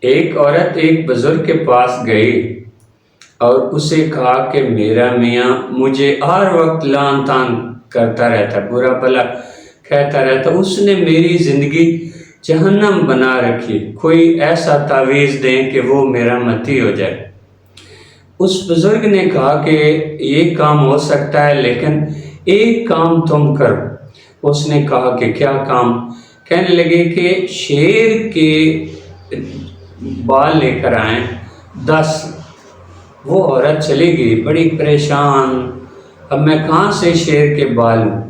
ایک عورت ایک بزرگ کے پاس گئی اور اسے کہا کہ میرا میاں مجھے ہر وقت لان تان کرتا رہتا، برا بھلا کہتا رہتا، اس نے میری زندگی جہنم بنا رکھی، کوئی ایسا تعویذ دیں کہ وہ میرا متی ہو جائے۔ اس بزرگ نے کہا کہ یہ کام ہو سکتا ہے، لیکن ایک کام تم کرو۔ اس نے کہا کہ کیا کام؟ کہنے لگے کہ شیر کے بال لے کر آئیں 10۔ وہ عورت چلی گئی بڑی پریشان، اب میں کہاں سے شیر کے بال لوں؟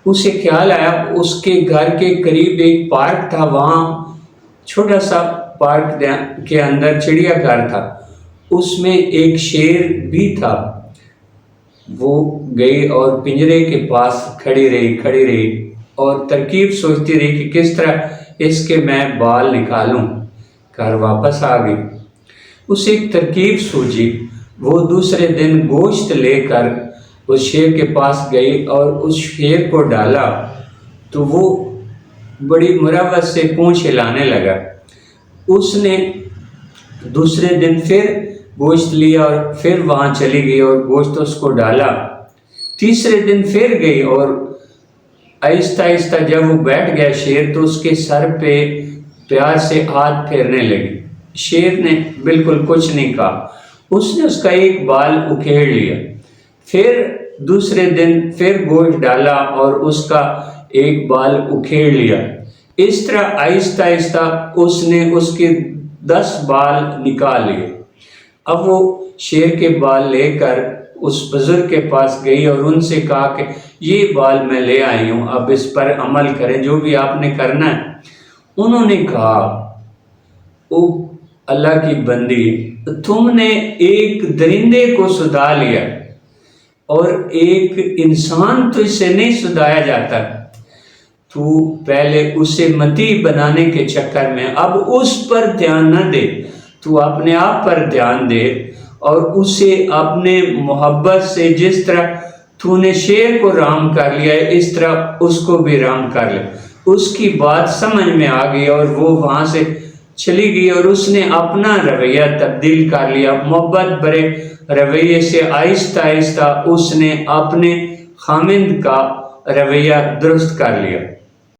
اسے خیال آیا اس کے گھر کے قریب ایک پارک تھا، وہاں چھوٹا سا پارک کے اندر چڑیا گھر تھا، اس میں ایک شیر بھی تھا۔ وہ گئی اور پنجرے کے پاس کھڑی رہی اور ترکیب سوچتی رہی کہ کس طرح اس کے میں بال نکالوں۔ گھر واپس آ گئی، اسے ایک ترکیب سوچی۔ وہ دوسرے دن گوشت لے کر اس شیر کے پاس گئی اور اس شیر کو ڈالا تو وہ بڑی مروت سے پونچھ ہلانے لگا۔ اس نے دوسرے دن پھر گوشت لیا اور پھر وہاں چلی گئی اور گوشت اس کو ڈالا۔ تیسرے دن پھر گئی اور آہستہ آہستہ جب وہ بیٹھ گیا شیر تو اس کے سر پہ پیار سے ہاتھ پھیرنے لگی۔ شیر نے بالکل کچھ نہیں کہا، اس نے اس کا ایک بال اکھیڑ لیا۔ پھر دوسرے دن پھر گوشت ڈالا اور اس کا ایک بال اکھیڑ لیا۔ اس طرح آہستہ آہستہ اس نے اس کے 10 بال نکال لیے۔ اب وہ شیر کے بال لے کر اس بزرگ کے پاس گئی اور ان سے کہا کہ یہ بال میں لے آئی ہوں، اب اس پر عمل کریں، جو بھی آپ نے کرنا ہے۔ انہوں نے کہا او اللہ کی بندی، تم نے ایک درندے کو سدا لیا اور ایک انسان تو اس سے نہیں سدایا جاتا، تو پہلے اسے متی بنانے کے چکر میں اب اس پر دھیان نہ دے، تو اپنے آپ پر دھیان دے اور اسے اپنے محبت سے جس طرح تو نے شیر کو رام کر لیا ہے اس طرح اس کو بھی رام کر لے۔ اس کی بات سمجھ میں آ گئی اور وہ وہاں سے چلی گئی اور اس نے اپنا رویہ تبدیل کر لیا، محبت بھرے رویے سے آہستہ آہستہ اس نے اپنے خامند کا رویہ درست کر لیا۔